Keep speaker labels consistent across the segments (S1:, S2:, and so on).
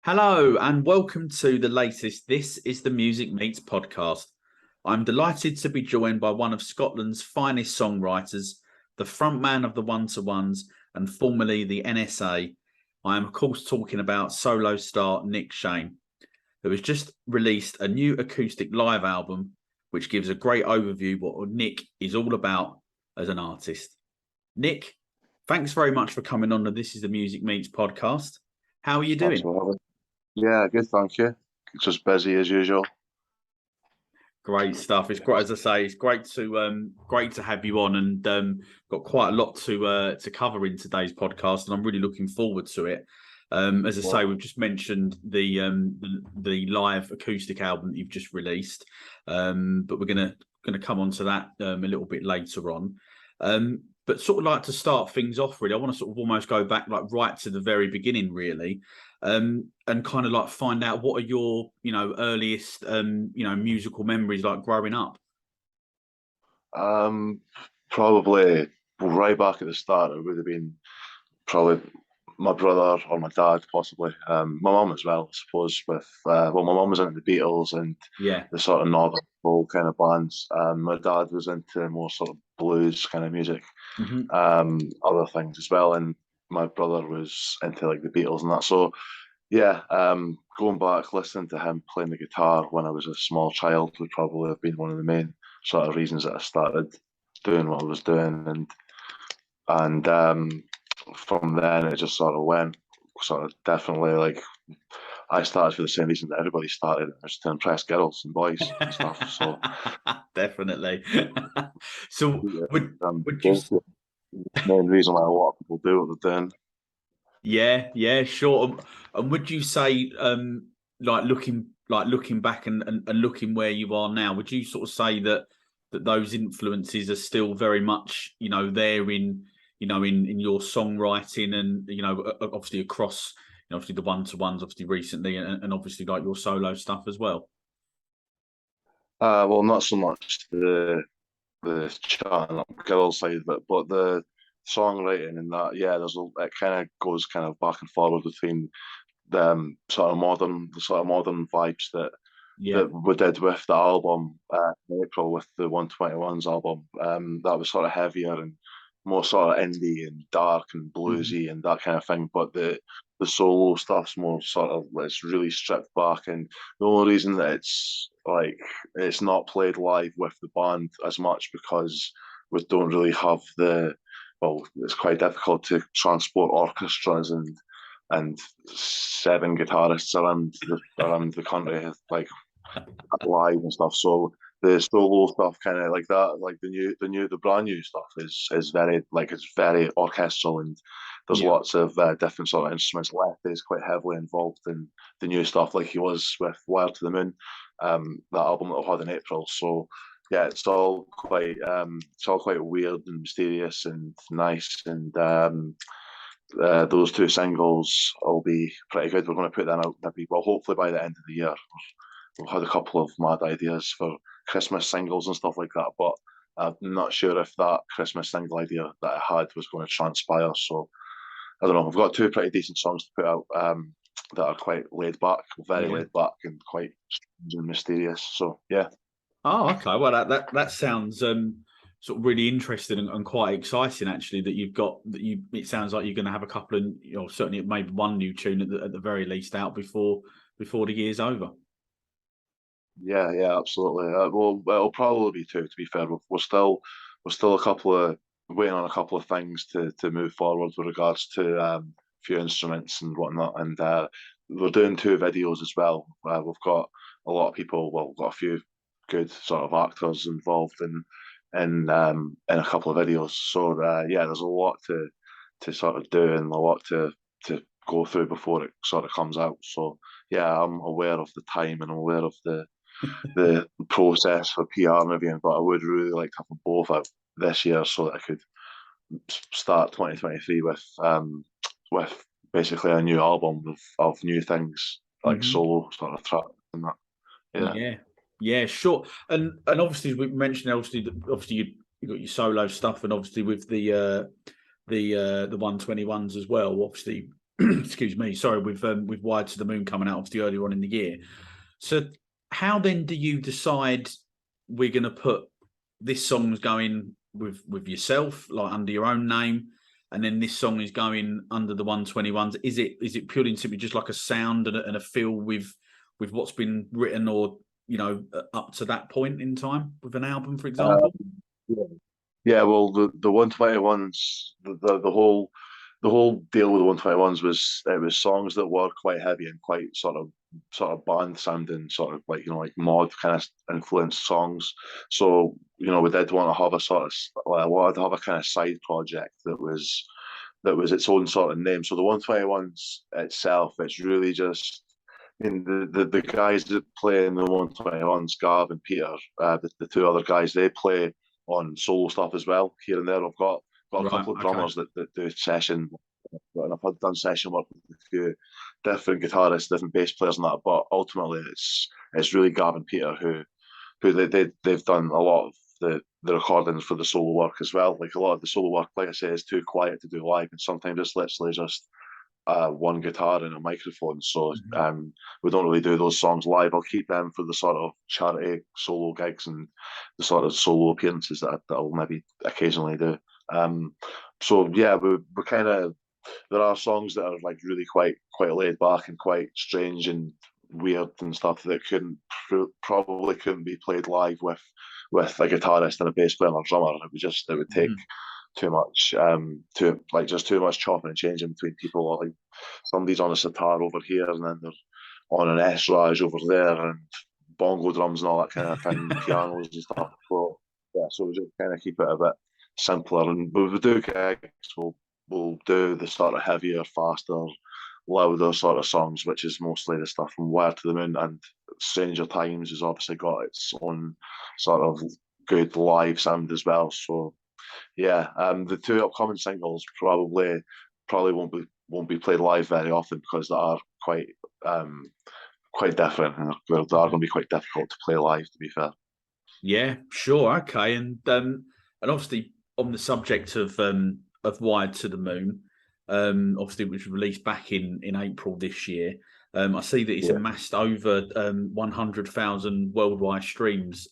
S1: Hello and welcome to the latest This Is The Music Meets podcast. I'm delighted to be joined by one of Scotland's finest songwriters, the frontman of the One-to-Ones and formerly the NSA. I am of course talking about solo star Nick Shane, who has just released a new acoustic live album which gives a great overview of what Nick is all about as an artist. Nick, thanks very much for coming on the This Is The Music Meets podcast. How are you doing?
S2: Absolutely. Yeah, good, thank you. Just busy as usual.
S1: Great stuff. It's great, as I say, it's great to have you on, and got quite a lot to cover in today's podcast, and I'm really looking forward to it. As I say, we've just mentioned the live acoustic album that you've just released, but we're gonna come on to that a little bit later on. But sort of like to start things off, really, I want to sort of almost go back like right to the very beginning, really, and kind of like find out what are your, earliest, musical memories like growing up.
S2: Probably right back at the start, it would have been probably my brother or my dad, possibly. My mum as well, I suppose. With my mum was into the Beatles and
S1: Yeah.
S2: the sort of northern folk kind of bands. My dad was into more sort of blues kind of music,
S1: Mm-hmm.
S2: other things as well. And my brother was into like the Beatles and that. So yeah, going back, listening to him playing the guitar when I was a small child would probably have been one of the main sort of reasons that I started doing what I was doing, and from then it just sort of went, sort of definitely like I started for the same reason that everybody started, was to impress girls and boys and stuff. So
S1: Definitely. So
S2: yeah,
S1: would you?
S2: that's the main reason why a lot of people do what they're doing.
S1: Yeah, sure. And would you say, looking back and looking where you are now, would you sort of say that those influences are still very much, there in your songwriting and, obviously across, obviously the One-to-Ones, obviously recently, and obviously like your solo stuff as well?
S2: Well, not so much the chatting up girl side of it, but the songwriting and that, yeah, it kind of goes kind of back and forward between the sort of modern vibes
S1: Yeah.
S2: that we did with the album in April with the 121's album. That was sort of heavier and more sort of indie and dark and
S1: Mhm.
S2: bluesy and that kind of thing. But the solo stuff's more sort of, it's really stripped back. And the only reason that it's not played live with the band as much because we don't really have it's quite difficult to transport orchestras and seven guitarists around the country like live and stuff. So the solo stuff, kind of like that, like the brand new stuff is very like it's very orchestral, and there's
S1: Yeah.
S2: lots of different sort of instruments. Lefty is quite heavily involved in the new stuff, like he was with Wire to the Moon, that album that I had in April. So yeah, it's all quite weird and mysterious and nice, and those two singles will be pretty good. We're going to put them out maybe, well, hopefully by the end of the year. We've had a couple of mad ideas for Christmas singles and stuff like that, but I'm not sure if that Christmas single idea that I had was going to transpire. So I don't know. We've got two pretty decent songs to put out that are quite laid back, very
S1: Yeah.
S2: laid back, and quite strange and mysterious. So yeah.
S1: Oh, okay. Well, that sounds sort of really interesting and quite exciting, actually. That you've got that you. It sounds like you're going to have a couple of, certainly maybe one new tune at the very least out before the year's over.
S2: Yeah, absolutely. Well, it'll probably be two. To be fair, we're still a couple of waiting on a couple of things to move forward with regards to a few instruments and whatnot. And we're doing two videos as well. We've got a lot of people. Well, we've got a few good sort of actors involved in a couple of videos. So yeah, there's a lot to sort of do and a lot to go through before it sort of comes out. So yeah, I'm aware of the time and I'm aware of the process for PR and everything, but I would really like to have them both out this year so that I could start 2023 with basically a new album of new things like
S1: Hmm.
S2: solo sort of track and that. Yeah.
S1: Yeah, sure. And obviously we mentioned obviously you got your solo stuff, and obviously with the 121s as well. Obviously, excuse me, sorry, with Wide to the Moon coming out obviously earlier on in the year. So how then do you decide we're going to put this song's going with yourself, like under your own name, and then this song is going under the 121s? Is it purely and simply just like a sound and a feel with what's been written, or up to that point in time with an album, for example?
S2: Yeah. Yeah, well, the 121s, the whole deal with the 121s was it was songs that were quite heavy and quite sort of band sounding, sort of like like mod kind of influenced songs. So we did want to have I wanted to have a kind of side project that was its own sort of name. So the 121s itself, it's really just. I mean, the guys that play in the 121s, Gav and Peter, the two other guys, they play on solo stuff as well here and there. I've got a couple of drummers that do session, and I've done session work with a few different guitarists, different bass players and that. But ultimately, it's really Gav and Peter who they've done a lot of the recordings for the solo work as well. Like a lot of the solo work, like I say, is too quiet to do live, and sometimes it's literally just one guitar and a microphone. So we don't really do those songs live. I'll keep them for the sort of charity solo gigs and the sort of solo appearances that I'll maybe occasionally do. So yeah, we're kind of, there are songs that are like really quite laid back and quite strange and weird and stuff that probably couldn't be played live with a guitarist and a bass player and a drummer. It would take too much just too much chopping and changing between people. Or like somebody's on a sitar over here and then they're on an S-Raj over there, and bongo drums and all that kind of thing, pianos and stuff. So yeah, so we just kind of keep it a bit simpler. And we do gigs, we'll do the sort of heavier, faster, louder sort of songs, which is mostly the stuff from Wire to the Moon. And Stranger Times has obviously got its own sort of good live sound as well. So yeah, the two upcoming singles probably won't be played live very often because they are quite different, and they are going to be quite difficult to play live, to be fair.
S1: Yeah, sure, okay, and obviously on the subject of Wired to the Moon, obviously it was released back in April this year. I see that it's amassed over 100,000 worldwide streams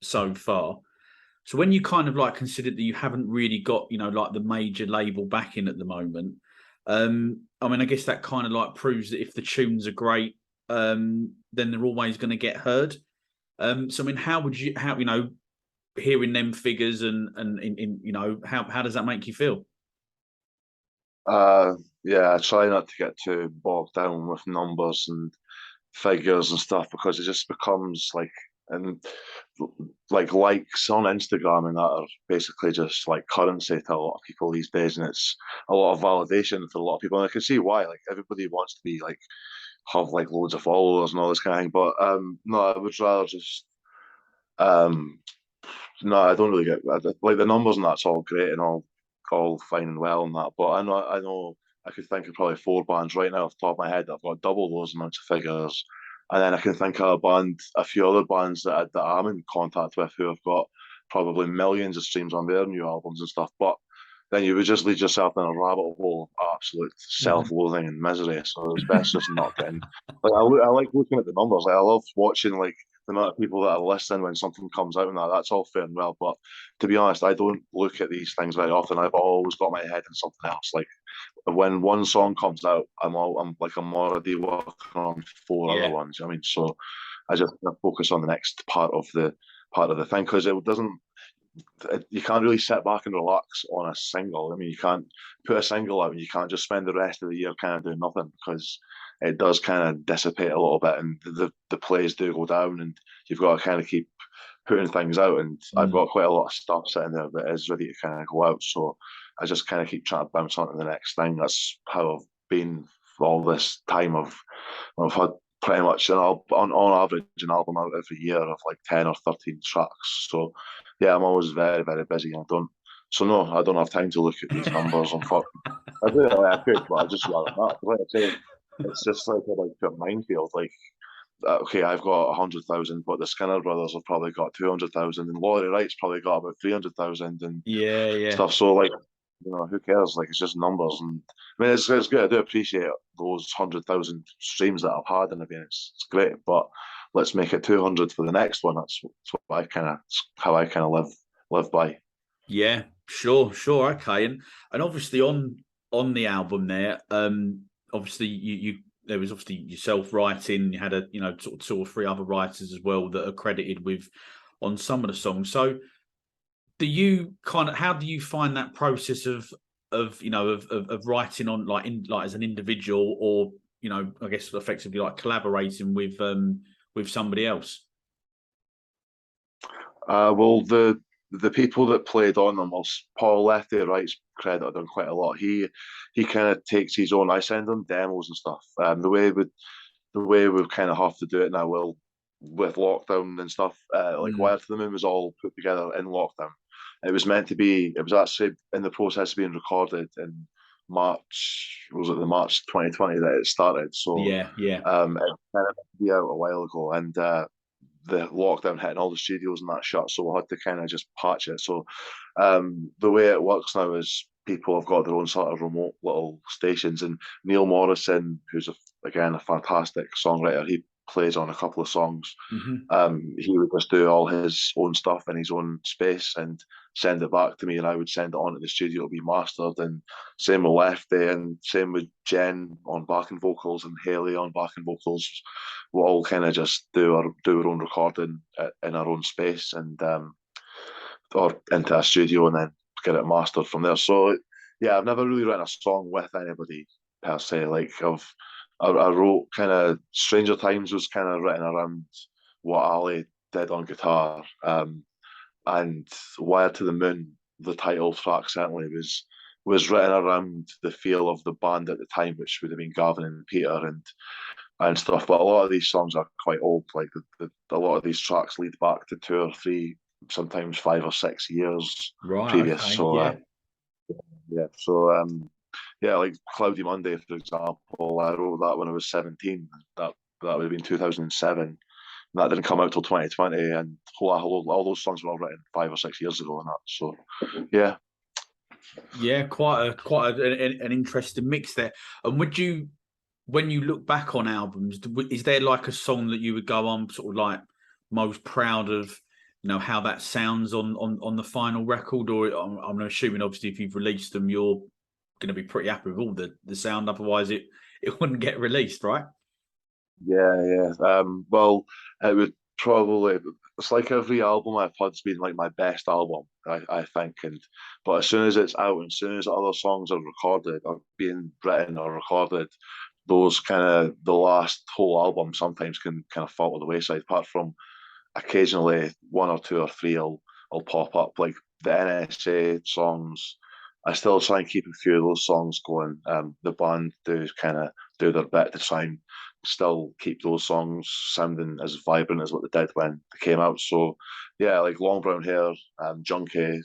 S1: so far. So when you kind of like consider that you haven't really got, like the major label backing at the moment, I mean, I guess that kind of like proves that if the tunes are great, then they're always going to get heard. So I mean, how hearing them figures and how does that make you feel?
S2: Yeah, I try not to get too bogged down with numbers and figures and stuff because it just becomes likes on Instagram and that are basically just like currency to a lot of people these days, and it's a lot of validation for a lot of people. And I can see why. Like everybody wants to be like have like loads of followers and all this kind of thing. But no, I would rather just no, I don't really get like the numbers and that's all great and all fine and well and that. But I know I could think of probably 4 bands right now off the top of my head that have got double those amounts of figures. And then I can think of a few other bands that I'm in contact with who have got probably millions of streams on their new albums and stuff. But then you would just lead yourself in a rabbit hole of absolute self-loathing and misery. So it's best just not getting. Like I like looking at the numbers. Like, I love watching like the amount of people that are listening when something comes out and that's all fair and well. But to be honest, I don't look at these things very often. I've always got my head in something else. Like when one song comes out, I'm already working on 4 other ones. I mean, so I just focus on the next part of the thing because you can't really sit back and relax on a single. I mean, you can't put a single out and you can't just spend the rest of the year kind of doing nothing because it does kind of dissipate a little bit and the plays do go down and you've got to kind of keep putting things out. And I've got quite a lot of stuff sitting there that is ready to kind of go out. So I just kind of keep trying to bounce on to the next thing. That's how I've been for all this time. I've had pretty much on average an album out every year of like 10 or 13 tracks. So yeah, I'm always very, very busy. I don't have time to look at these numbers. I do, I could, but I just rather not. Like I say, it's just like a minefield. Like, okay, I've got 100,000, but the Skinner brothers have probably got 200,000, and Laurie Wright's probably got about 300,000 and stuff. So like, you know, who cares? Like, it's just numbers. And I mean, it's good. I do appreciate those 100,000 streams that I've had, and I mean, it's great. But let's make it 200 for the next one. That's what I kind of, how I kind of live by.
S1: Yeah, sure, sure, okay. And obviously on the album there, obviously you there was obviously yourself writing. You had a sort of two or three other writers as well that are credited with on some of the songs. So do you how do you find that process of writing on like as an individual, or I guess effectively like collaborating with somebody else?
S2: Well, the people that played on them, well, Paul Lefty writes credited on quite a lot. He kind of takes his own. I send him demos and stuff. The way we kind of have to do it now, well, with lockdown and stuff, like
S1: Mm.
S2: Wire to the Moon was all put together in lockdown. It was meant to be. It was actually in the process of being recorded in March. Was it the March 2020 that it started? So
S1: Yeah, yeah.
S2: it kind of be out a while ago, and the lockdown hit and all the studios and that shut, so we had to kind of just patch it. So the way it works now is people have got their own sort of remote little stations, and Neil Morrison, who's again a fantastic songwriter, he plays on a couple of songs.
S1: Hmm.
S2: He would just do all his own stuff in his own space and send it back to me, and I would send it on to the studio to be mastered. And same with Lefty, and same with Jen on backing vocals and Haley on backing vocals. We'll all kind of just do our own recording in our own space, and or into a studio, and then get it mastered from there. So yeah, I've never really written a song with anybody per se. Like I wrote kind of Stranger Times was kind of written around what Ali did on guitar, and Wire to the Moon, the title track certainly was written around the feel of the band at the time, which would have been Gavin and Peter and stuff. But a lot of these songs are quite old. Like a lot of these tracks lead back to 2 or 3, sometimes 5 or 6 years
S1: Right,
S2: previous.
S1: okay,
S2: So
S1: yeah.
S2: yeah, so yeah, like Cloudy Monday, for example, I wrote that when I was 17. That would have been 2007. And that didn't come out till 2020, and all those songs were all written 5 or 6 years ago, and that. So yeah.
S1: Yeah, an interesting mix there. And would you, when you look back on albums, is there like a song that you would go on sort of like most proud of, how that sounds on the final record? Or I'm assuming obviously if you've released them, you're going to be pretty happy with all the sound. Otherwise, it wouldn't get released, right?
S2: Yeah, yeah. Well, it would probably. It's like every album I've had's been like my best album, I think. And but as soon as it's out, and as soon as other songs are recorded or being written or recorded, those kind of the last whole album sometimes can kind of fall to the wayside. Apart from occasionally one or two or three will pop up, like the NSA songs. I still try and keep a few of those songs going. The band do kind of do their bit to try and still keep those songs sounding as vibrant as what they did when they came out. So yeah, like Long Brown Hair, Junkie,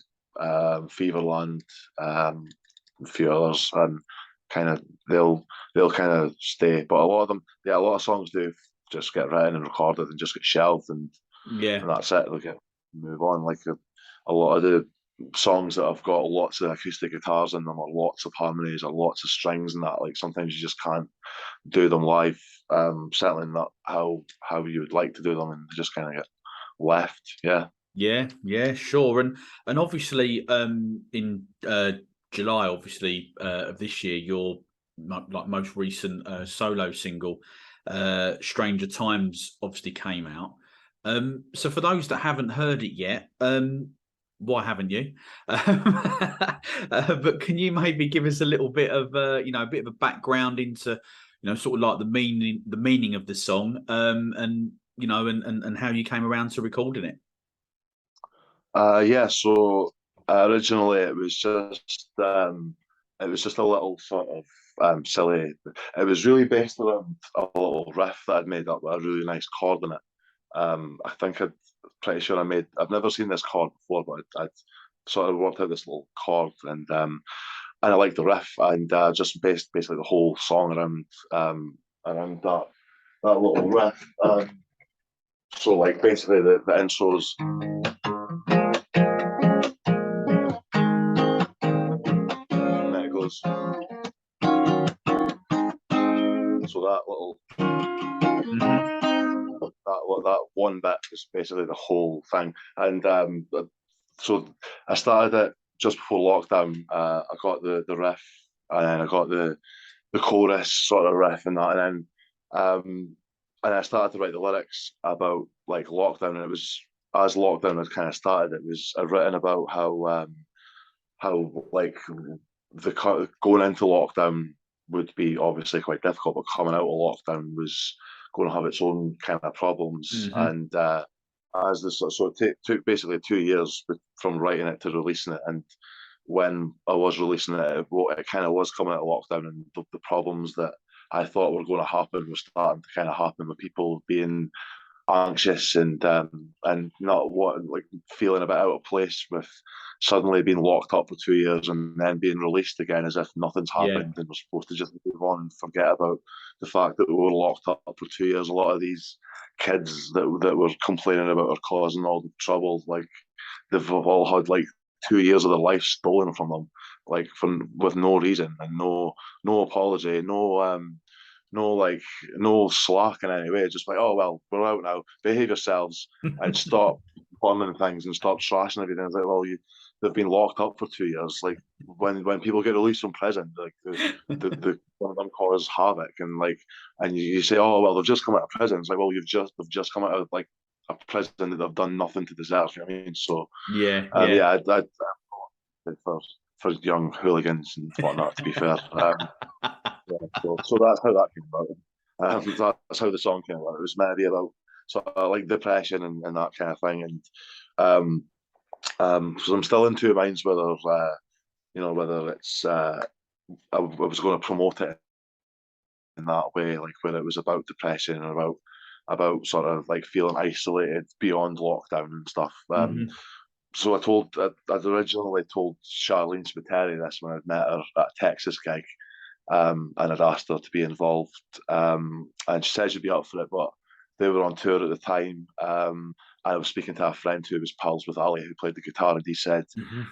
S2: Feverland, a few others, and kind of they'll kind of stay. But a lot of them, yeah, a lot of songs do just get written and recorded and just get shelved,
S1: Yeah.
S2: and that's it. They'll get move on. Like a lot of the songs that have got lots of acoustic guitars in them, or lots of harmonies, or lots of strings, and that, like, sometimes you just can't do them live. Certainly not how you would like to do them, and they just kind of get left. Yeah.
S1: Yeah, yeah, sure. And obviously, in July, obviously, of this year, your like most recent solo single, "Stranger Times," obviously came out. So for those that haven't heard it yet, why haven't you? But can you maybe give us a little bit of a bit of a background into sort of like the meaning of the song, and and how you came around to recording it?
S2: Yeah. So originally it was just a little sort of silly. It was really based around a little riff that I'd made up with a really nice chord in it. I think pretty sure I've never seen this chord before, but I'd sort of worked out this little chord, and I liked the riff, and just based basically the whole song around that little riff. So like basically the intros. goes. So that little that one bit is basically the whole thing. And so I started it just before lockdown. I got the riff, and then I got the chorus sort of riff and that, and then and I started to write the lyrics about like lockdown. And it was as lockdown had kind of started, I'd written about how like going into lockdown would be obviously quite difficult, but coming out of lockdown was going to have its own kind of problems. And as this, so it took basically 2 years from writing it to releasing it. And when I was releasing it, it kind of was coming out of lockdown, and the problems that I thought were going to happen were starting to kind of happen, with people being anxious and not like feeling a bit out of place with suddenly being locked up for 2 years and then being released again as if nothing's happened, and we're supposed to just move on and forget about the fact that we were locked up for 2 years. A lot of these kids that were complaining about or causing all the trouble, like they've all had like 2 years of their life stolen from them, like with no reason and no apology, no slack in any way. Just like, oh well, we're out now, behave yourselves and stop bombing things and stop trashing everything. It's like, well, they've been locked up for 2 years. Like when people get released from prison, like the one of them cause havoc, and you say, oh well, they've just come out of prison. It's like, well, they've just come out of like a prison that they've done nothing to deserve. You know what I mean? So I for young hooligans and whatnot, to be fair. So that's how that came about. That's how the song came about. It was maybe about sort of like depression and that kind of thing. And so I'm still in two minds whether whether it's I was going to promote it in that way, like where it was about depression and about sort of like feeling isolated beyond lockdown and stuff. So I'd originally told Charlene Spiteri this when I'd met her at a Texas gig, and I'd asked her to be involved, and she said she'd be up for it, but they were on tour at the time. I was speaking to a friend who was pals with Ali, who played the guitar, and he said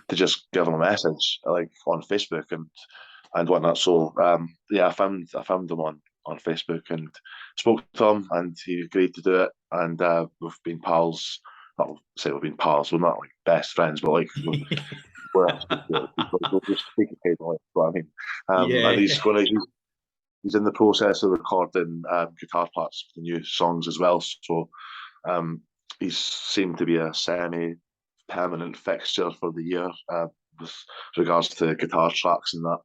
S2: to just give him a message, like on Facebook and whatnot. So I found him on Facebook and spoke to him, and he agreed to do it. And we've been pals. Not say we've been pals. We're not like best friends, but like we're just speak occasionally. What I mean, and he's in the process of recording guitar parts for the new songs as well. So he's seemed to be a semi-permanent fixture for the year with regards to guitar tracks and that.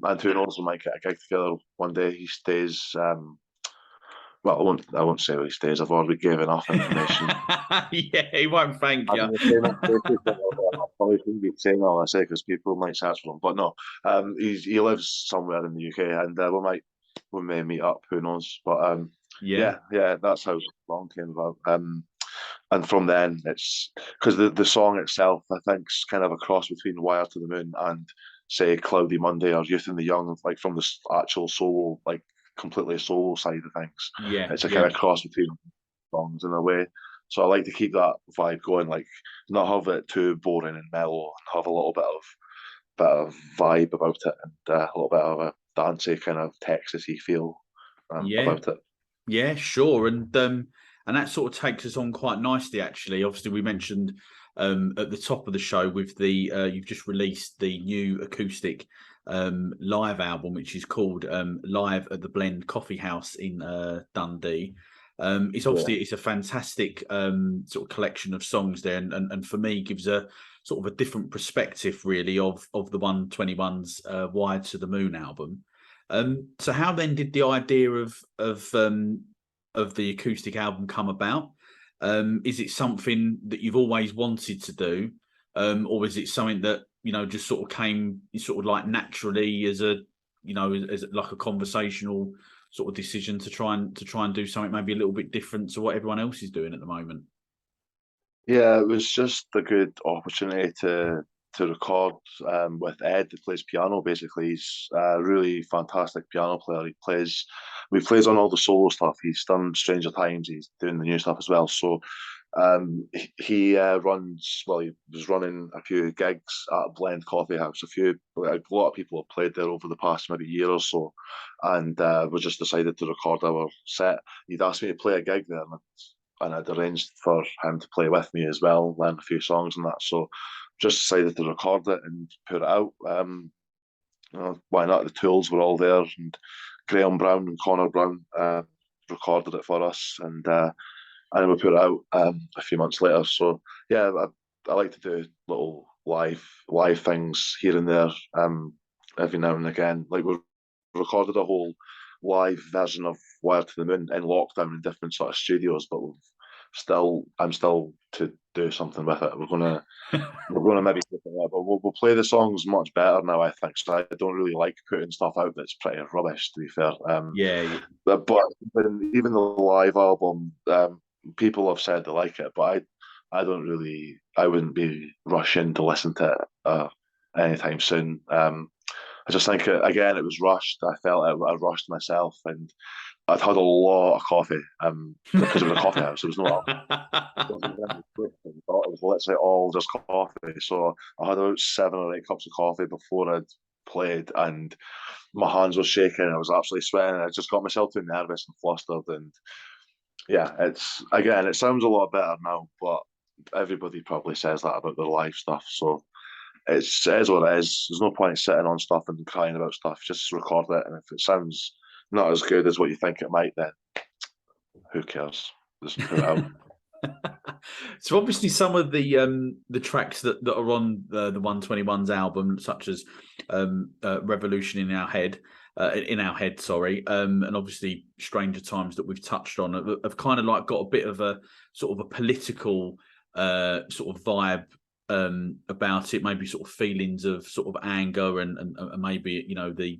S2: And who knows, we might get a gig together one day. He stays. Well, I won't say where he stays. I've already given enough information.
S1: Yeah, he won't thank you.
S2: I'll probably shouldn't be saying all I say because people might search for him. But no, he lives somewhere in the UK, and we may meet up. Who knows? But yeah, that's how the song came about. And from then, it's because the song itself, I think, is kind of a cross between Wire to the Moon and say Cloudy Monday or Youth and the Young, like from the actual solo, like completely solo side of things. It's a kind of cross between songs in a way. So I like to keep that vibe going, like not have it too boring and mellow, and have a little bit of vibe about it, and a little bit of a dancey kind of Texasy feel about it.
S1: Yeah, sure. And that sort of takes us on quite nicely, actually. Obviously, we mentioned at the top of the show with the you've just released the new acoustic live album, which is called Live at the Blend Coffee House in Dundee. It's obviously it's a fantastic sort of collection of songs there, and for me gives a sort of a different perspective really of the 121's Wired to the Moon album. So how then did the idea of the acoustic album come about? Is it something that you've always wanted to do, or is it something that just sort of came sort of like naturally as a as like a conversational sort of decision to try and do something maybe a little bit different to what everyone else is doing at the moment?
S2: Yeah, it was just a good opportunity to record with Ed, who plays piano. Basically, he's a really fantastic piano player. He plays on all the solo stuff. He's done Stranger Times. He's doing the new stuff as well. So He runs, well, he was running a few gigs at a Blend Coffee House. A lot of people have played there over the past maybe year or so, and we just decided to record our set. He'd asked me to play a gig there, and I'd arranged for him to play with me as well, learn a few songs and that. So just decided to record it and put it out. Why not? The tools were all there, and Graham Brown and Connor Brown recorded it for us, and then we put it out a few months later. So yeah, I like to do little live things here and there every now and again. Like we recorded a whole live version of Wire to the Moon in lockdown in different sort of studios, but I'm still to do something with it. We're gonna maybe keep it up, but we'll play the songs much better now, I think. So I don't really like putting stuff out that's pretty rubbish, to be fair.
S1: Yeah.
S2: But even the live album, people have said they like it, but I wouldn't be rushing to listen to it anytime soon. I just think again it was rushed. I felt I rushed myself, and I'd had a lot of coffee because it was a coffee house. It was not. It was literally all just coffee. So I had about 7 or 8 cups of coffee before I'd played, and my hands were shaking. I was absolutely sweating. I just got myself too nervous and flustered. And yeah, it sounds a lot better now, but everybody probably says that about their live stuff. So it is what it is. There's no point sitting on stuff and crying about stuff. Just record it, and if it sounds not as good as what you think it might, then who cares? Just put it out.
S1: So obviously some of the tracks that are on the 121's album, such as Revolution in Our Head, sorry, and obviously Stranger Times that we've touched on, have kind of like got a bit of a sort of a political sort of vibe about it, maybe sort of feelings of sort of anger and maybe, you know, the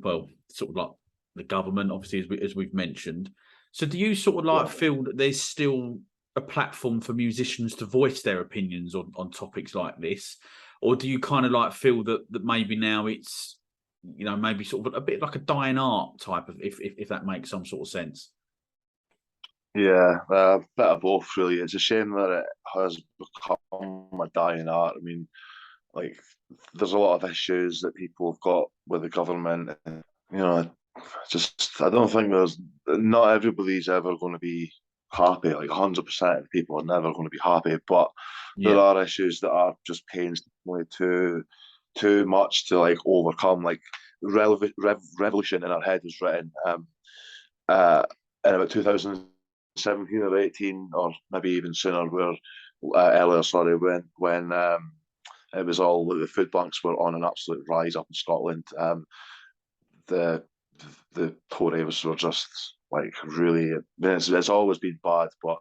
S1: well, sort of like the government, obviously, as we've mentioned. So do you sort of like feel that there's still a platform for musicians to voice their opinions on topics like this? Or do you kind of like feel that maybe now it's, you know, maybe sort of a bit like a dying art type of, if that makes some sort of sense?
S2: Yeah, a bit of both, really. It's a shame that it has become a dying art. I mean, like, there's a lot of issues that people have got with the government. And, you know, I don't think not everybody's ever going to be happy. Like 100% of people are never going to be happy, but there are issues that are just painstakingly too much to like overcome. Like Revolution in Our Head was written in about 2017 or 18, or maybe even sooner, earlier, sorry, when it was all the food banks were on an absolute rise up in Scotland. The Tories were just like really. It's always been bad, but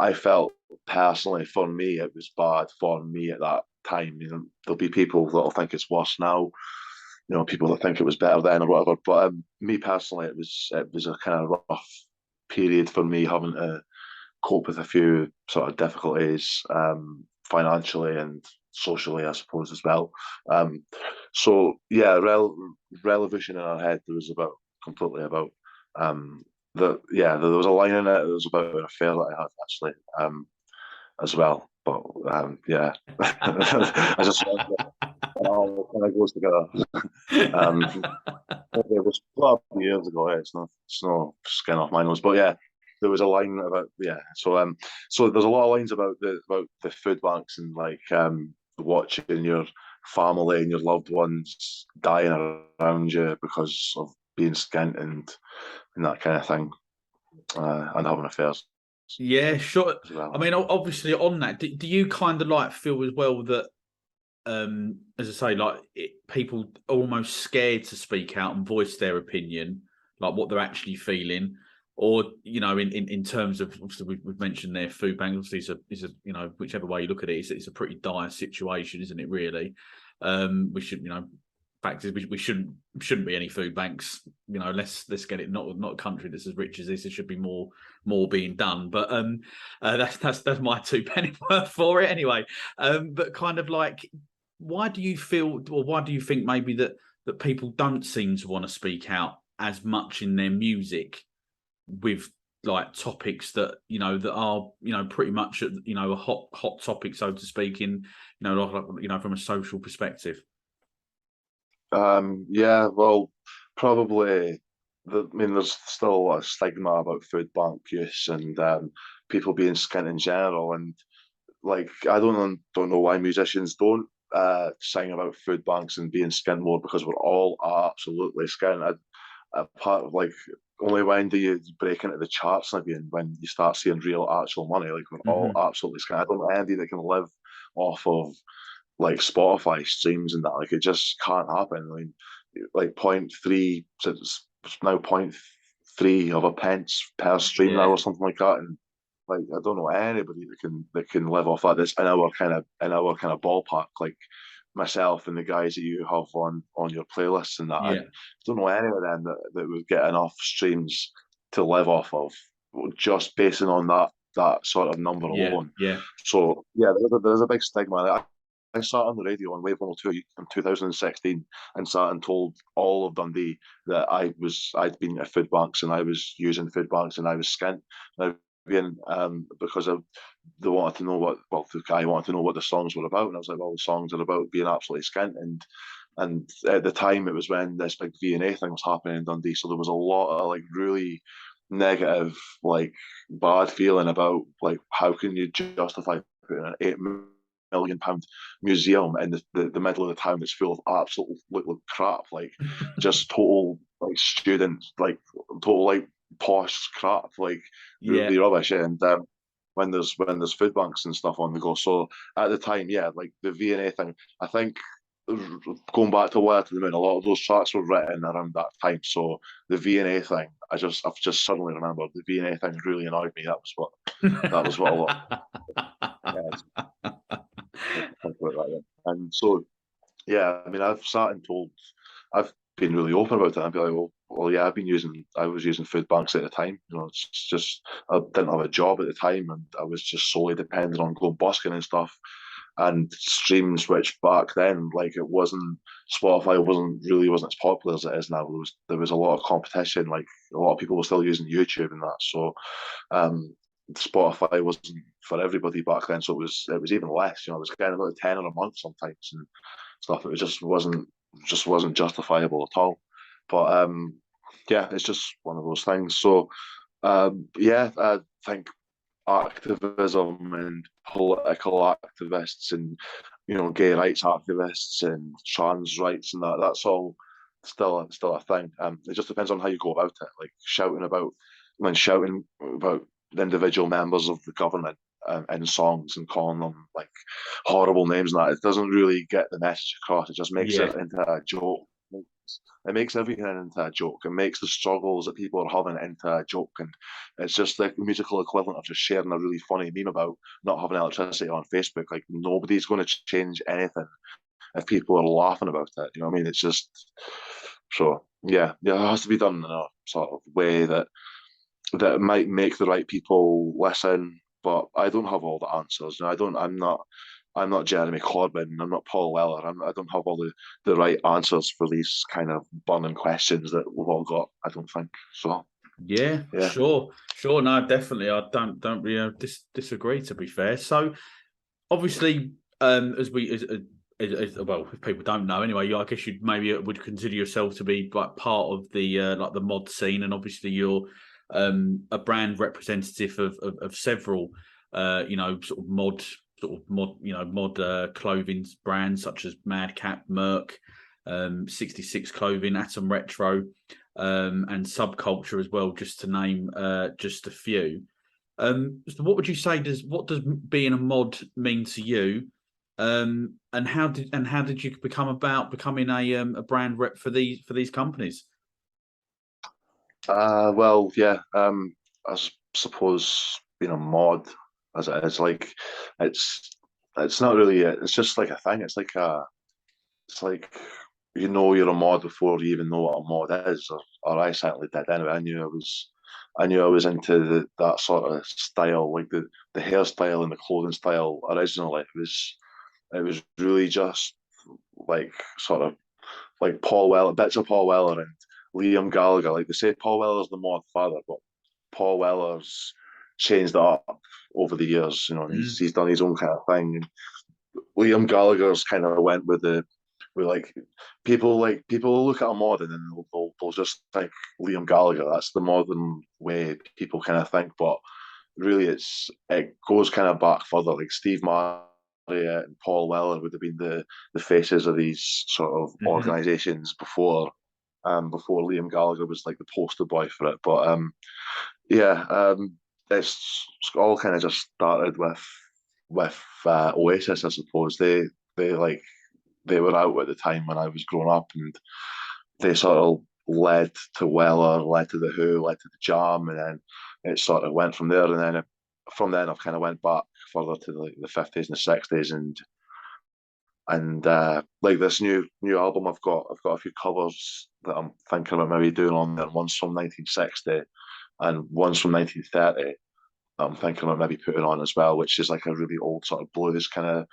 S2: I felt personally for me it was bad for me at that time. You know, there'll be people that'll think it's worse now. You know, people that think it was better then or whatever. But me personally, it was a kind of rough period for me, having to cope with a few sort of difficulties financially and socially, I suppose, as well. So yeah, Revolution in Our Head, there was completely about there was a line in it. It was about an affair that I had actually as well. But yeah, I just it all kind of goes together. It was 12 years ago. It's no skin off my nose, but yeah, there was a line about So there's a lot of lines about the food banks and like watching your family and your loved ones dying around you because of being skint and that kind of thing, and having affairs.
S1: Yeah, sure.
S2: Well.
S1: I mean, obviously on that, do you kind of like feel as well that, as I say, like people are almost scared to speak out and voice their opinion, like what they're actually feeling, or you know, in terms of obviously we've mentioned their food bank. Obviously, is a you know, whichever way you look at it, it's a pretty dire situation, isn't it? Really, we should, you know. Fact is, we shouldn't be any food banks. You know, let's get it. Not a country that's as rich as this. There should be more being done. But that's my 2 penny worth for it anyway. But kind of like, why do you feel, or why do you think maybe that people don't seem to want to speak out as much in their music with like topics that that are pretty much a hot topic, so to speak, in like from a social perspective?
S2: Yeah, well, probably. There's still a lot of stigma about food bank use and people being skint in general, and like I don't know why musicians don't sing about food banks and being skint more, because we're all absolutely skint. Part of like, only when do you break into the charts again, when you start seeing real actual money? Like, we're all
S1: Hmm.
S2: absolutely skint. I don't know anybody that can live off of like Spotify streams and that. Like, it just can't happen. I mean, like point three, it's now point three of a pence per stream now
S1: Yeah,
S2: or something like that. And like, I don't know anybody that can live off that. This in our kind of ballpark. Like myself and the guys that you have on your playlists and that. I
S1: yeah,
S2: don't know any of them that would get enough streams to live off of, just basing on that sort of number
S1: yeah,
S2: alone.
S1: yeah,
S2: So yeah, there's a big stigma. I sat on the radio on Wave 102 in 2016 and sat and told all of Dundee that I'd been at food banks and I was using food banks and I was skint. Now, being because they wanted to know the guy wanted to know what the songs were about, and I was like, well, the songs are about being absolutely skint. And at the time, it was when this big V&A thing was happening in Dundee, so there was a lot of like really negative, like bad feeling about like, how can you justify putting an £8 million museum in the middle of the town that's full of absolute crap, like just total like students, like total like posh crap, like
S1: yeah.
S2: really rubbish. And when there's food banks and stuff on the go. So at the time, yeah, like the V&A thing, I think, going back to Wire to the Moon, a lot of those tracks were written around that time. So the V&A thing, I've just suddenly remembered the V&A thing really annoyed me. That was what a lot. Yeah, think about that. Yeah. And so, yeah, I mean, I've sat and told, I've been really open about it. I'd be like, well, yeah, I was using food banks at the time. It's just, I didn't have a job at the time, and I was just solely dependent on going busking and stuff. And streams, which back then, like, it wasn't, Spotify wasn't as popular as it is now. There was a lot of competition. Like, a lot of people were still using YouTube and that. So, um, Spotify wasn't for everybody back then, so it was even less. I was getting about 10 a month sometimes and stuff. It just wasn't justifiable at all. But yeah, it's just one of those things. So yeah, I think activism and political activists and gay rights activists and trans rights and that's all still a thing. It just depends on how you go about it. Like shouting about the individual members of the government in songs and calling them like horrible names and that, it doesn't really get the message across. It just makes
S1: Yeah,
S2: it into a joke. It makes everything into a joke. It makes the struggles that people are having into a joke. And it's just the musical equivalent of just sharing a really funny meme about not having electricity on Facebook. Like, nobody's going to change anything if people are laughing about it. You know what I mean? It's just, so yeah, it has to be done in a sort of way that might make the right people listen. But I don't have all the answers. I don't. I'm not Jeremy Corbyn. I'm not Paul Weller. I don't have all the right answers for these kind of burning questions that we've all got. I don't think so.
S1: yeah,
S2: Yeah.
S1: sure. No, definitely. I don't really disagree. To be fair, so obviously, as we well, if people don't know anyway, I guess you maybe would consider yourself to be like part of the like the mod scene, and obviously you're a brand representative of several mod clothing brands such as Madcap, Merc, 66 Clothing, Atom Retro, and Subculture as well, just to name just a few. So what would you say what does being a mod mean to you? And how did you becoming a brand rep for these companies?
S2: Well, yeah. I suppose being a mod, as it is, like, it's it's not really. It's just like a thing. It's like, you're a mod before you even know what a mod is, or I certainly did. Anyway, I knew I was into that sort of style, like the hairstyle and the clothing style originally. It was really just like sort of like Paul Weller, bits of Paul Weller and Liam Gallagher. Like, they say Paul Weller's the mod father, but Paul Weller's changed it up over the years. You know, he's done his own kind of thing. And Liam Gallagher's kind of went with like people look at a modern and they'll just think Liam Gallagher. That's the modern way people kind of think, but really it goes kind of back further. Like Steve Marriott and Paul Weller would have been the faces of these sort of organisations before Liam Gallagher was like the poster boy for it. But it's all kind of just started with Oasis, I suppose. They like they were out at the time when I was growing up, and they sort of led to Weller, led to the Who, led to the Jam, and then it sort of went from there. And then from then I've kind of went back further to the 50s and the 60s, and like this new album I've got a few covers that I'm thinking about maybe doing on there. One's from 1960 and one's from 1930 that I'm thinking about maybe putting on as well, which is like a really old sort of blues kind of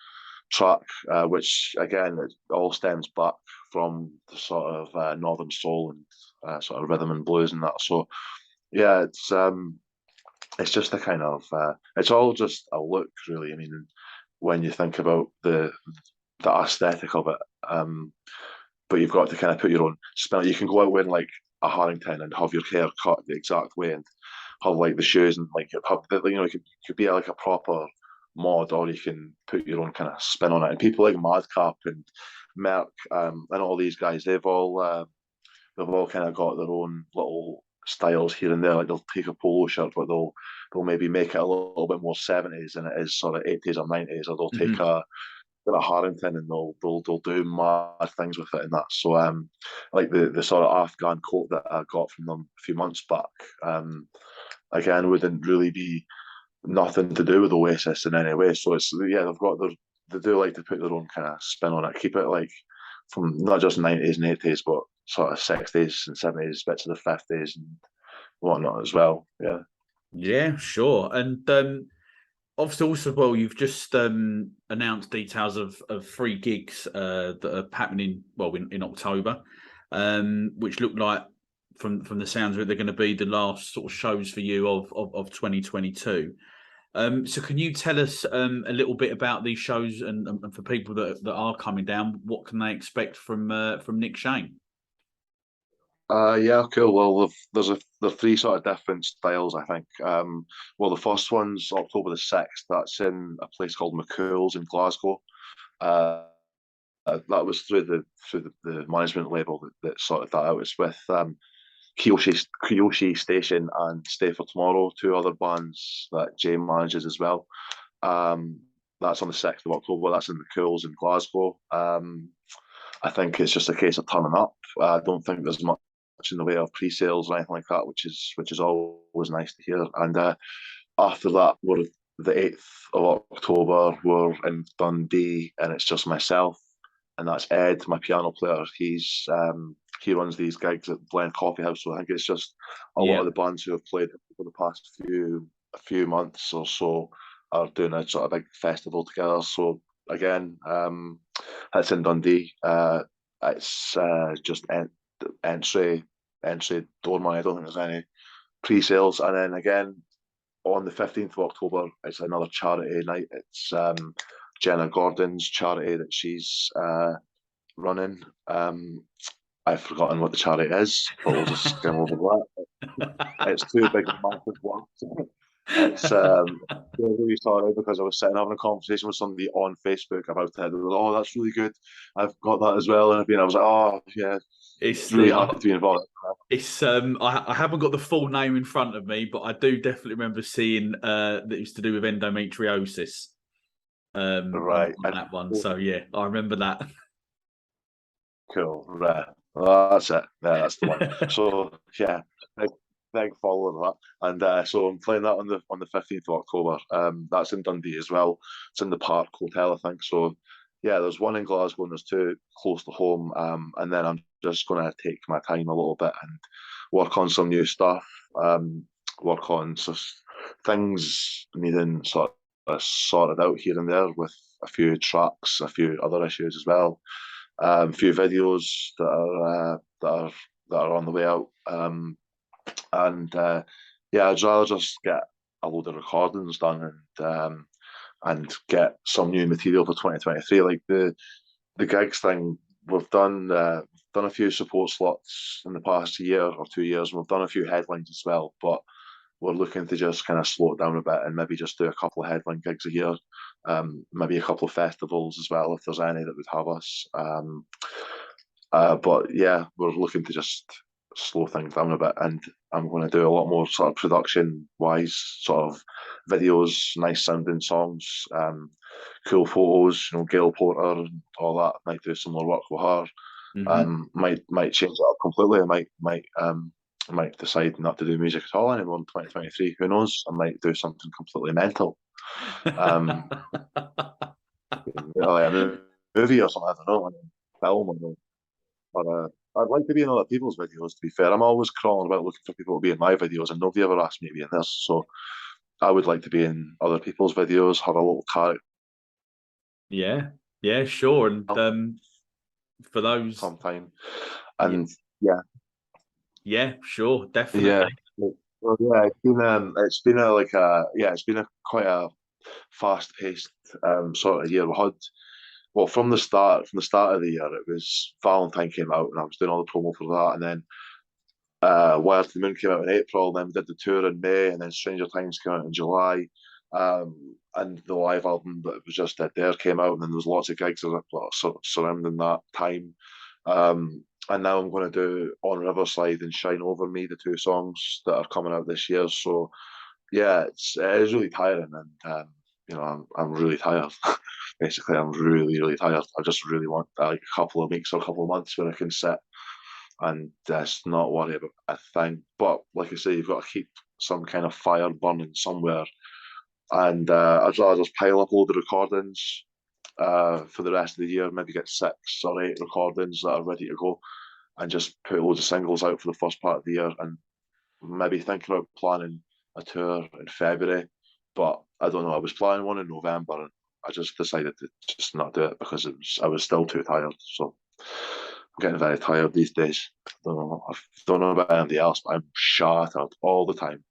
S2: track, which again it all stems back from the sort of northern soul and sort of rhythm and blues and that. So yeah, it's just a kind of it's all just a look, really. I mean, when you think about the aesthetic of it, but you've got to kind of put your own spin. You can go out wearing like a Harrington and have your hair cut the exact way and have like the shoes and like have the, you know, it could be like a proper mod, or you can put your own kind of spin on it. And people like Madcap and Merck and all these guys, they've all kind of got their own little styles here and there. Like they'll take a polo shirt, but they'll maybe make it a little bit more 70s than it is sort of 80s or 90s, or they'll take a Harrington and they'll do mad things with it and that. So like the sort of Afghan coat that I got from them a few months back, again wouldn't really be nothing to do with Oasis in any way. So it's they do like to put their own kind of spin on it, keep it like from not just 90s and 80s, but sort of 60s and 70s, bits of the 50s and whatnot as well. Yeah.
S1: Yeah, sure. And obviously, also, well, you've just announced details of 3 gigs that are happening, well, in October, which look like, from the sounds of it, they're going to be the last sort of shows for you of 2022. So can you tell us a little bit about these shows, and for people that are coming down, what can they expect from Nick Shane?
S2: Yeah, cool. Well, there's 3 sort of different styles, I think. Well, the first one's October the 6th. That's in a place called McCool's in Glasgow. That was through the management label that sorted that out. It's with Kiyoshi Station and Stay for Tomorrow, 2 other bands that Jay manages as well. That's on the 6th of October. That's in McCool's in Glasgow. I think it's just a case of turning up. I don't think there's much in the way of pre-sales or anything like that, which is always nice to hear. And after that, we're the 8th of October. We're in Dundee, and it's just myself, and that's Ed, my piano player. He runs these gigs at Blend Coffee House, so I think it's just a lot of the bands who have played for the past few months or so are doing a sort of big festival together. So again, it's in Dundee. It's just entry door money. I don't think there's any pre-sales. And then again, on the 15th of October, it's another charity night. It's Jenna Gordon's charity that she's running. I've forgotten what the charity is, but we'll just skim over that. It's too big and massive one. It's really sorry, because I was sitting having a conversation with somebody on Facebook about it. They were like, "Oh, that's really good. I've got that as well." And I was like, "Oh, yeah."
S1: It's
S2: really hard to be involved.
S1: It's I haven't got the full name in front of me, but I do definitely remember seeing that it was to do with endometriosis.
S2: Right.
S1: On that one. So yeah, I remember that.
S2: Cool. Right. Well, that's it. Yeah, that's the one. So yeah, big follow of that. And so I'm playing that on the 15th of October. That's in Dundee as well. It's in the Park Hotel, I think. So yeah, there's one in Glasgow and there's 2 close to home. And then I'm just going to take my time a little bit and work on some new stuff. Work on just things needing sort of sorted out here and there, with a few tracks, a few other issues as well. A few videos that are on the way out. And yeah, I'd rather just get a load of recordings done and get some new material for 2023. Like the gigs thing, we've done a few support slots in the past year or 2 years, and we've done a few headlines as well. But we're looking to just kind of slow it down a bit and maybe just do a couple of headline gigs a year, maybe a couple of festivals as well if there's any that would have us. But yeah, we're looking to just slow things down a bit, and I'm going to do a lot more sort of production-wise, sort of videos, nice sounding songs, cool photos. You know, Gail Porter and all that. Might do some more work with her. Might change it up completely. I might decide not to do music at all anymore in 2023. Who knows? I might do something completely mental. Like a movie or something. I don't know. Film or I'd like to be in other people's videos, to be fair. I'm always crawling about looking for people to be in my videos, and nobody ever asked me to be in this. So I would like to be in other people's videos, have a little character.
S1: Yeah, sure. And for those
S2: sometime. And yeah,
S1: sure, definitely.
S2: yeah. Well, yeah, it's been a quite a fast-paced sort of year. We had from the start of the year, it was Valentine came out, and I was doing all the promo for that, and then Wire to the Moon came out in April, and then we did the tour in May, and then Stranger Times came out in July, and the live album that was just did there came out, and then there was lots of gigs surrounding that time. And now I'm going to do On Riverside and Shine Over Me, the two songs that are coming out this year. So yeah, it is really tiring, and I'm really tired. Basically, I'm really tired. I just really want like a couple of weeks or a couple of months where I can sit and just not worry about a thing. But like I say, you've got to keep some kind of fire burning somewhere. And I'd rather just pile up a load of recordings for the rest of the year, maybe get 6 or 8 recordings that are ready to go, and just put loads of singles out for the first part of the year, and maybe thinking about planning a tour in February. But I don't know, I was planning one in November, and I just decided to just not do it because I was still too tired. So I'm getting very tired these days. I don't know about anybody else, but I'm shattered all the time.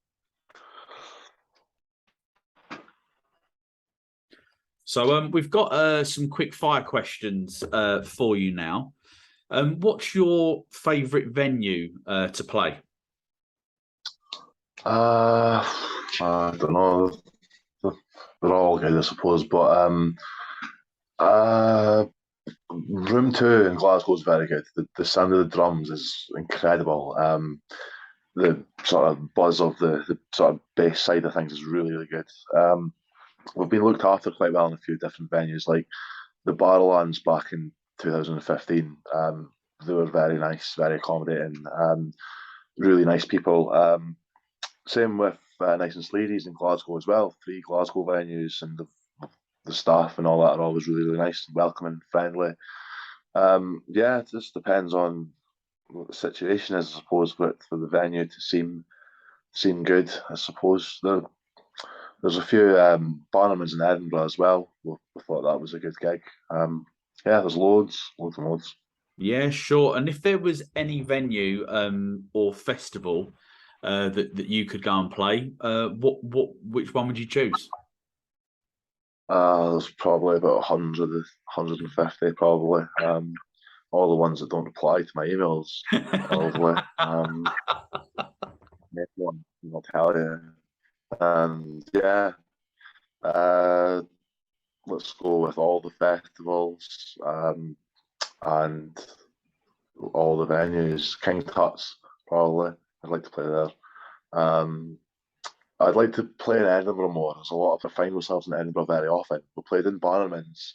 S1: So we've got some quick fire questions for you now. What's your favourite venue to play?
S2: I don't know. They're all good, I suppose, but Room 2 in Glasgow is very good. The sound of the drums is incredible. The sort of buzz of the sort of bass side of things is really good. We've been looked after quite well in a few different venues, like the Barrowlands back in 2015. They were very nice, very accommodating, really nice people. Same with Nice and Sleazy's in Glasgow as well. 3 Glasgow venues, and the staff and all that are always really nice, welcoming, friendly. Yeah, it just depends on what the situation is, I suppose, but for the venue to seem good, I suppose. There's a few Barnum's in Edinburgh as well. We thought that was a good gig. Yeah, there's loads and loads.
S1: Yeah, sure. And if there was any venue or festival that you could go and play, which one would you choose?
S2: There's probably about 100, 150 probably. All the ones that don't reply to my emails, probably. One, I'll tell you. And yeah, uh, let's go with all the festivals and all the venues. King Tut's, probably. I'd like to play there. Um, I'd like to play in Edinburgh more. There's a lot of I find ourselves in Edinburgh very often. We played in Bannerman's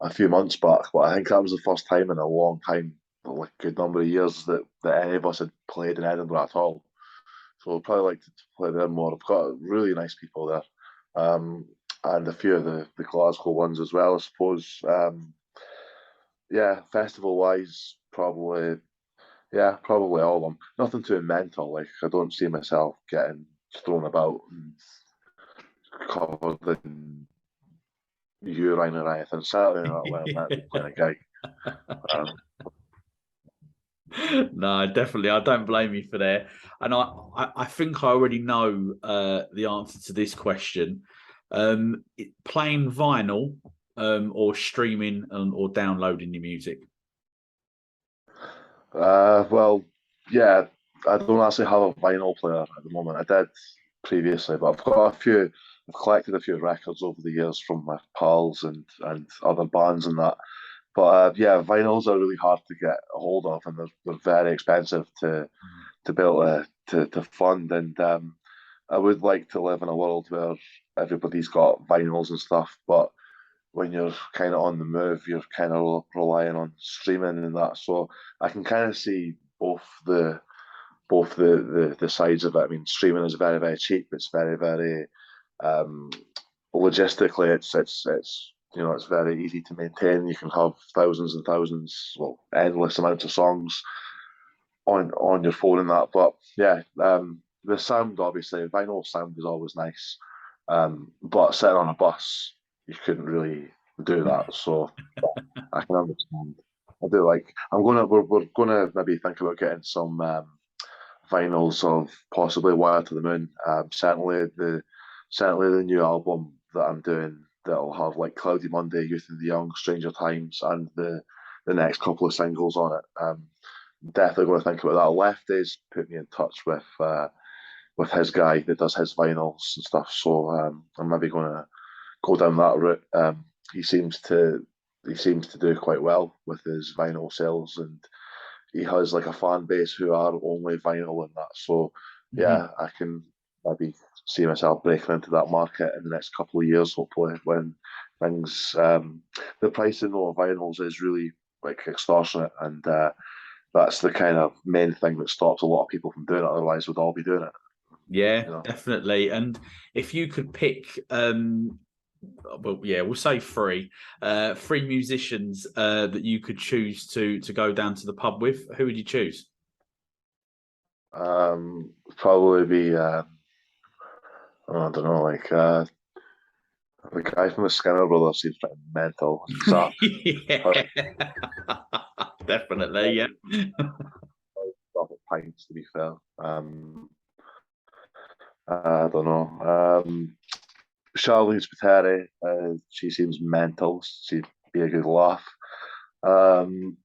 S2: a few months back, but I think that was the first time in a long time, like a good number of years, that any of us had played in Edinburgh at all. So I'd probably like to play there more. I've got really nice people there, and a few of the Glasgow ones as well, I suppose. Yeah, festival wise, probably. Yeah, probably all of them. Nothing too mental. Like I don't see myself getting thrown about and covered in urine or anything. Certainly not when I'm meant to be playing a gig. Um,
S1: No, definitely. I don't blame you for that. And I think I already know the answer to this question. Playing vinyl or streaming or downloading your music?
S2: Well, yeah, I don't actually have a vinyl player at the moment. I did previously, but I've got a few. I've collected a few records over the years from my pals and other bands and that. But yeah, vinyls are really hard to get a hold of, and they're very expensive to be able to fund. And I would like to live in a world where everybody's got vinyls and stuff, but when you're kind of on the move, you're kind of relying on streaming and that. So I can kind of see both the sides of it. I mean, streaming is very very cheap. It's very very um, logistically, it's it's very easy to maintain. You can have thousands and thousands, well, endless amounts of songs on your phone and that. But yeah, the sound obviously, vinyl sound is always nice. But sitting on a bus, you couldn't really do that. So I can understand. I do like. We're gonna maybe think about getting some vinyls of possibly Wire to the Moon. Certainly the new album that I'm doing that'll have like Cloudy Monday, Youth and the Young, Stranger Times, and the next couple of singles on it. Definitely going to think about that. Lefty's put me in touch with his guy that does his vinyls and stuff. So I'm maybe going to go down that route. He seems to he seems to do quite well with his vinyl sales, and he has like a fan base who are only vinyl and that. So
S1: Mhm.
S2: yeah, I can maybe see myself breaking into that market in the next couple of years, hopefully, when things the pricing of vinyls is really like extortionate, and that's the kind of main thing that stops a lot of people from doing it. Otherwise, we'd all be doing it.
S1: Yeah,
S2: You know.
S1: definitely. And if you could pick, well, yeah, we'll say three musicians that you could choose to go down to the pub with, who would you choose?
S2: Probably be I don't know, like the guy from the Skinner Brothers seems pretty mental. Zach,
S1: Yeah, definitely. Yeah.
S2: pints to be fair. I don't know. Charlene Spiteri, she seems mental. She'd be a good laugh. Um,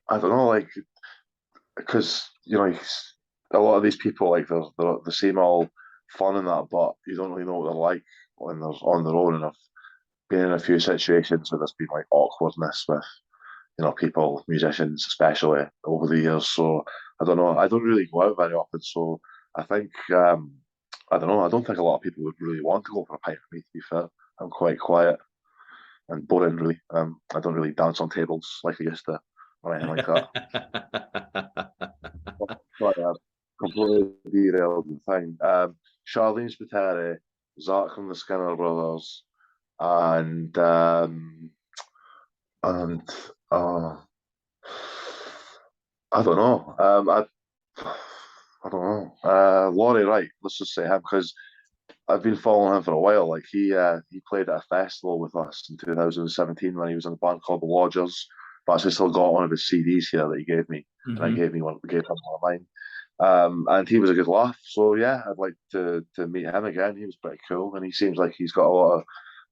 S2: I don't know, like because a lot of these people like they seem all fun and that, but you don't really know what they're like when they're on their own. And I've been in a few situations where there's been like awkwardness with people, musicians especially over the years. So I don't know. I don't really go out very often, so I think I don't know. I don't think a lot of people would really want to go for a pint with me. To be fair, I'm quite quiet and boring. Really, I don't really dance on tables like I used to or anything like that. But completely derailed the thing. Charlene Spiteri, Zach from the Skinner Brothers, and and uh, I don't know. I don't know. Laurie Wright. Let's just say him because I've been following him for a while. Like he played at a festival with us in 2017 when he was in a band called the Lodgers. But I actually still got one of his CDs here that he gave me, and I
S1: Mhm.
S2: gave him one of mine. And he was a good laugh. So yeah, I'd like to meet him again. He was pretty cool, and he seems like he's got a lot of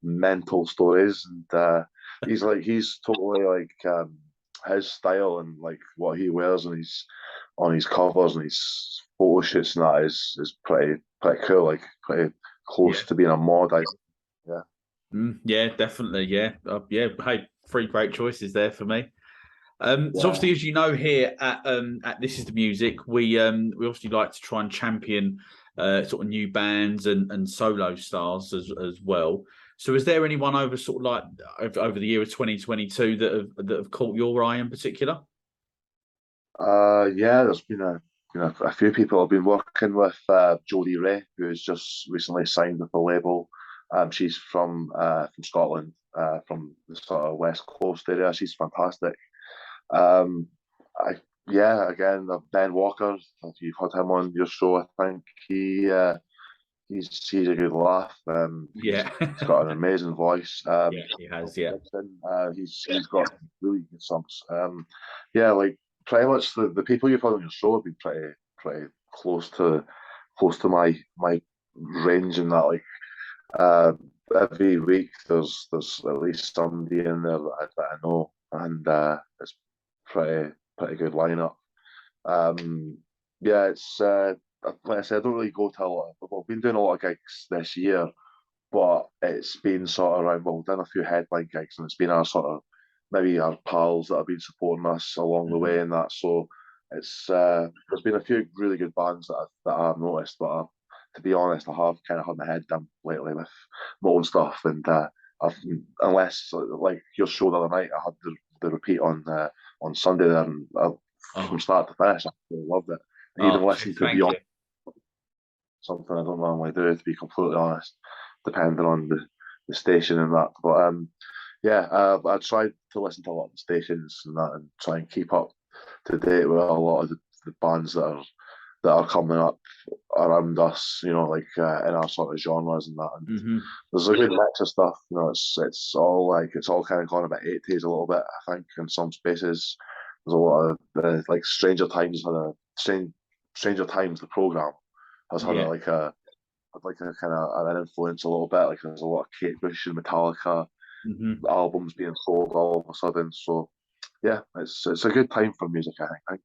S2: mental stories, and he's totally like his style and like what he wears and he's on his covers and his photo shoots and that is pretty cool, like pretty
S1: Yeah.
S2: close to being a mod. Yeah,
S1: Yeah, definitely. Yeah. Yeah. Hey, three great choices there for me. So
S2: yeah.
S1: obviously, as you know, here at This Is the Music, we obviously like to try and champion sort of new bands and solo stars as well. So, is there anyone over sort of like over the year of 2022 that have caught your eye in particular?
S2: Yeah, there's been a few people I've been working with. Jodie Ray, who's just recently signed with the label. She's from Scotland, from the sort of West Coast area. She's fantastic. Um, I yeah, again, Ben Walker. If you've had him on your show, I think he's a good laugh.
S1: Yeah.
S2: He's got an amazing voice.
S1: Yeah, he has. Yeah.
S2: He's got really good songs. Yeah, like pretty much the people you've had on your show have been pretty close to my range in that, like, uh, every week there's at least somebody in there that I know, and it's pretty good lineup. Yeah, it's like I said, I don't really go to a lot. I've been doing a lot of gigs this year, but it's been sort of around. Well, we've done a few headline gigs, and it's been our sort of maybe our pals that have been supporting us along the way, and that. So it's there's been a few really good bands that I've noticed, but to be honest, I have kind of had my head down lately with my own stuff, and I've, unless like your show the other night, I had the repeat on Sunday there, and from start to finish, I really loved it. I even listened to Beyond, something I don't normally do, to be completely honest, depending on the station and that. But yeah, I tried to listen to a lot of the stations and that, and try and keep up to date with a lot of the bands that are coming up around us, you know, like in our sort of genres and that. And there's a good mix of stuff. You know, it's all kind of gone a bit 80s a little bit, I think, in some spaces. There's a lot of like Stranger Times had a Stranger Times, the program, has had like a kind of an influence a little bit. Like there's a lot of Kate Bush and Metallica albums being sold all of a sudden. So yeah, it's a good time for music. I think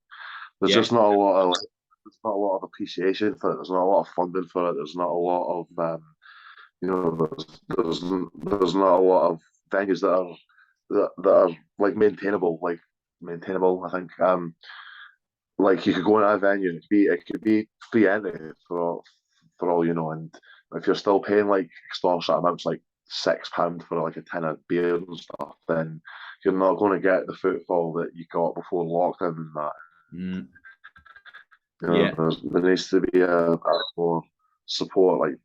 S2: there's just not a lot of there's not a lot of appreciation for it. There's not a lot of funding for it. There's not a lot of you know, there's not a lot of venues that are like maintainable. I think like you could go into a venue and it could be free entry for all you know, and if you're still paying like extortionate amounts, like £6 for like a tin of beer and stuff, then you're not going to get the footfall that you got before lockdown and that. You know, there needs to be a more support, like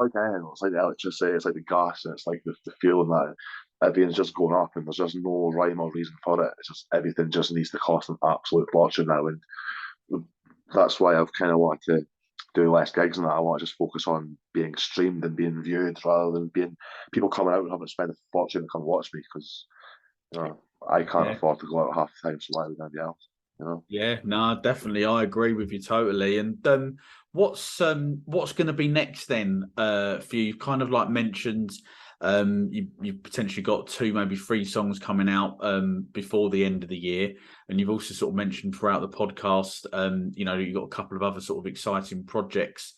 S2: it's like the electricity, it's like the gas, and it's like the fuel and that. Everything's just going up, and there's just no rhyme or reason for it. It's just everything just needs to cost an absolute fortune now, and that's why I've kind of wanted to do less gigs and that. I want to just focus on being streamed and being viewed rather than being people coming out and having to spend a fortune to come watch me, because you know I can't afford to go out half the time, so why would anybody else? You know?
S1: Yeah, no, definitely, I agree with you totally. And what's going to be next then for you? You've kind of like mentioned you've potentially got 2, maybe 3 songs coming out before the end of the year, and you've also sort of mentioned throughout the podcast, you know, you've got a couple of other sort of exciting projects,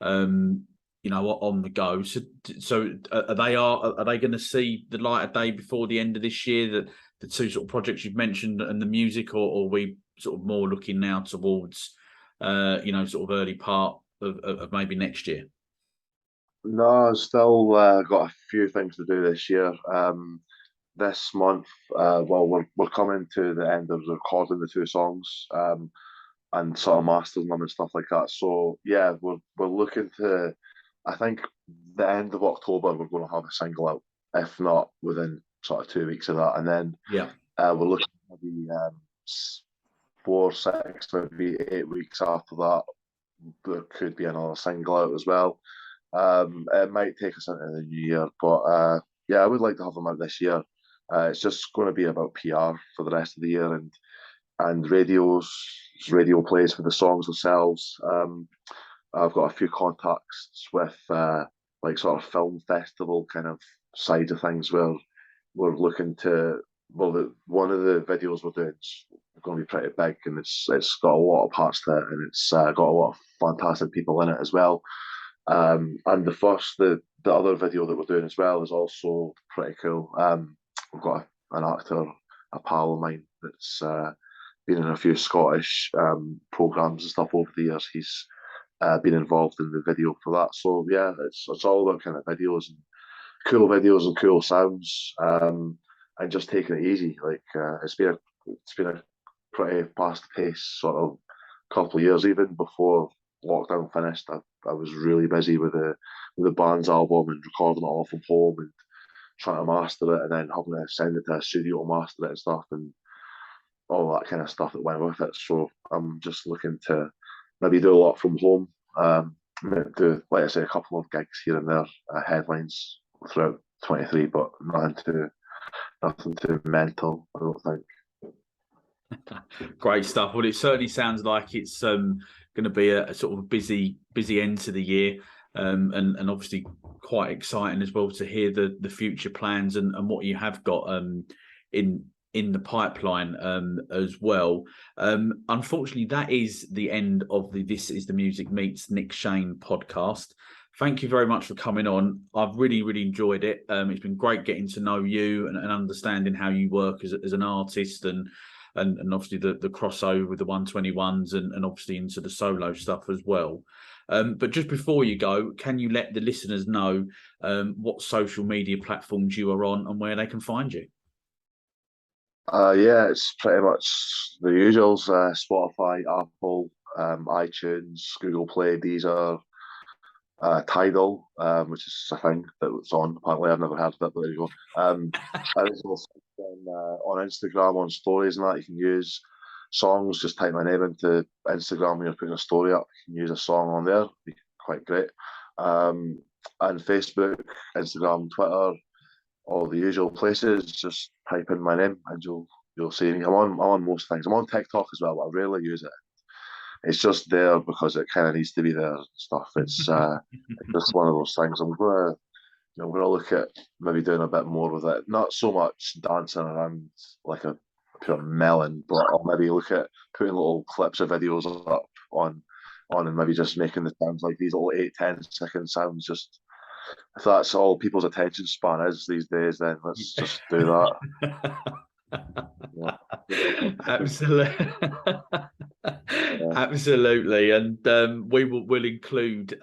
S1: you know, on the go. So are they going to see the light of day before the end of this year? That the 2 sort of projects you've mentioned and the music, or are we sort of more looking now towards, you know, sort of early part of maybe next year?
S2: No, I've still got a few things to do this year. This month, well, we're coming to the end of recording the 2 songs, and sort of mastering them and stuff like that. So yeah, we're looking to. I think the end of October we're going to have a single out, if not within sort of 2 weeks of that, and then we're looking at maybe 4, 6, maybe 8 weeks after that. There could be another single out as well. It might take us into the new year, but yeah, I would like to have them out this year. It's just going to be about PR for the rest of the year, and radio plays for the songs themselves. I've got a few contacts with like sort of film festival kind of side of things where we're looking to. Well, one of the videos we're doing is going to be pretty big, and it's got a lot of parts to it, and it's got a lot of fantastic people in it as well. And the other video that we're doing as well is also pretty cool. We've got an actor, a pal of mine, that's been in a few Scottish programs and stuff over the years. He's been involved in the video for that. So yeah, it's all about kind of videos and cool sounds, and just taking it easy. Like it's been a pretty fast paced sort of couple of years. Even before lockdown finished, I was really busy with the band's album and recording it all from home and trying to master it, and then having to send it to a studio to master it and stuff, and all that kind of stuff that went with it. So I'm just looking to maybe do a lot from home. Do, like I say, a couple of gigs here and there, headlines throughout 23, but nothing too mental, I don't think.
S1: Great stuff. Well, it certainly sounds like it's going to be a sort of a busy end to the year, and obviously quite exciting as well to hear the future plans and what you have got in the pipeline as well. Unfortunately, that is the end of the This Is the Music Meets Nick Shane podcast. Thank you very much for coming on. I've really enjoyed it. It's been great getting to know you and understanding how you work as an artist, and obviously the crossover with the 121s and obviously into the solo stuff as well. But just before you go, can you let the listeners know what social media platforms you are on and where they can find you?
S2: Yeah, it's pretty much the usuals: Spotify, Apple, iTunes, Google Play, Deezer, Tidal, which is a thing that's on. Apparently, I've never heard of it, but there you go. I think also on Instagram, on stories and that, you can use songs. Just type my name into Instagram when you're putting a story up. You can use a song on there. It'd be quite great. And Facebook, Instagram, Twitter, all the usual places. Just type in my name and you'll see me. I'm on most things. I'm on TikTok as well, but I rarely use it. It's just there because it kind of needs to be there and stuff. It's just one of those things. I'm gonna look at maybe doing a bit more with it. Not so much dancing around like a pure melon, but I'll maybe look at putting little clips of videos up on and maybe just making the sounds like these little 8-10 second sounds. Just if that's all people's attention span is these days, then let's just do that. Yeah.
S1: Absolutely. Absolutely. And we'll include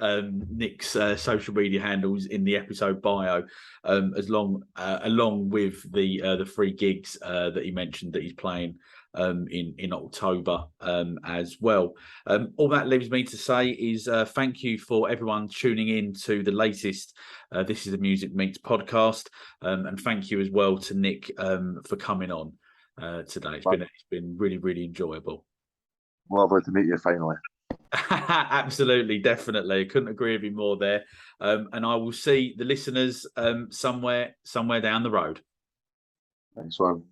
S1: Nick's social media handles in the episode bio, along with the 3 gigs that he mentioned that he's playing in October as well. All that leaves me to say is thank you for everyone tuning in to the latest This Is the Music Meets podcast, and thank you as well to Nick for coming on today. It's been really enjoyable.
S2: Lovely to meet you finally.
S1: Absolutely, definitely. Couldn't agree with you more there. And I will see the listeners somewhere down the road.
S2: Thanks, one.